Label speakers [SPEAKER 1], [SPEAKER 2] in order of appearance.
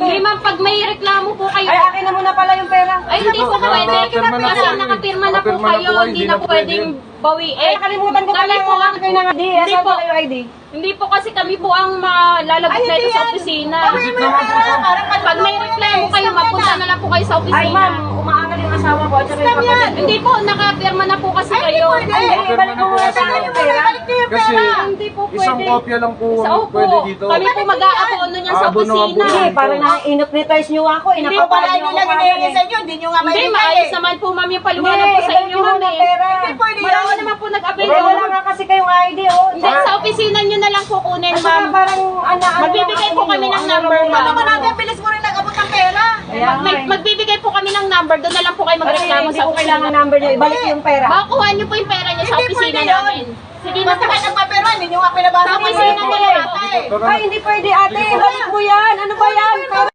[SPEAKER 1] Hindi ma'am, pag may reklamo po kayo.
[SPEAKER 2] Ay, akin na muna pala yung pera.
[SPEAKER 1] Ay, hindi po pwede. Kasi nakapirma na po kayo, hindi na po pwedeng bawiin.
[SPEAKER 2] Ay, kalimutan ko pala yung
[SPEAKER 1] ang
[SPEAKER 2] kayo ng ID.
[SPEAKER 1] Hindi
[SPEAKER 2] Asan
[SPEAKER 1] po.
[SPEAKER 2] pala yung ID?
[SPEAKER 1] Hindi po kasi kami po ang malalagot na ito sa opisina. Pag may reklamo kayo, mapunta na lang po kayo sa opisina.
[SPEAKER 2] Ay, ma'am, umaangal yung asawa ko at saka yung kapatid.
[SPEAKER 1] Hindi po, nakapirma na po kasi kayo.
[SPEAKER 2] Ay, balik mo muna sa akin yung pera.
[SPEAKER 3] Kasi
[SPEAKER 1] Hindi po
[SPEAKER 3] isang
[SPEAKER 1] pwede.
[SPEAKER 3] kopya lang po
[SPEAKER 1] Sa upo,
[SPEAKER 3] pwede dito.
[SPEAKER 1] kami po mag-aabono niyan sa
[SPEAKER 3] Aabono
[SPEAKER 1] opisina.
[SPEAKER 3] nga po.
[SPEAKER 2] Hindi, parang na-inopnetize nyo ako.
[SPEAKER 1] Hindi,
[SPEAKER 2] Inapapala
[SPEAKER 1] wala
[SPEAKER 2] nyo ako kagad.
[SPEAKER 1] Hindi, maayos naman po ma'am yung paliwanag po sa inyo ma'am eh.
[SPEAKER 2] pera.
[SPEAKER 1] Marami naman po nag-avail.
[SPEAKER 2] Eh, wala nga kasi kayong ID, oh.
[SPEAKER 1] Hindi, sa opisina nyo na lang po kunin
[SPEAKER 2] At saka
[SPEAKER 1] ma'am.
[SPEAKER 2] parang
[SPEAKER 1] Magbibigay po kami ng number ma'am.
[SPEAKER 4] bilis mo rin nag-abot ng pera.
[SPEAKER 2] Kaya nga eh.
[SPEAKER 1] Magbibigay po kami ng number, doon na lang po kayo magreklamo
[SPEAKER 2] Hindi
[SPEAKER 1] sa
[SPEAKER 2] ko kailangan
[SPEAKER 1] opisina.
[SPEAKER 2] number nyo. Ibalik yung pera.
[SPEAKER 1] Makukuha nyo po yung pera nyo sa
[SPEAKER 4] Hindi
[SPEAKER 1] opisina
[SPEAKER 4] pwede yun.
[SPEAKER 1] namin. Sige na
[SPEAKER 4] Basta
[SPEAKER 1] po.
[SPEAKER 4] kayo nagpapera, hindi nyo nga pinabasa.
[SPEAKER 1] Sa opisina nyo lang.
[SPEAKER 2] Ay, hindi pwede ate. Ibalik mo yan. Ano ba yan?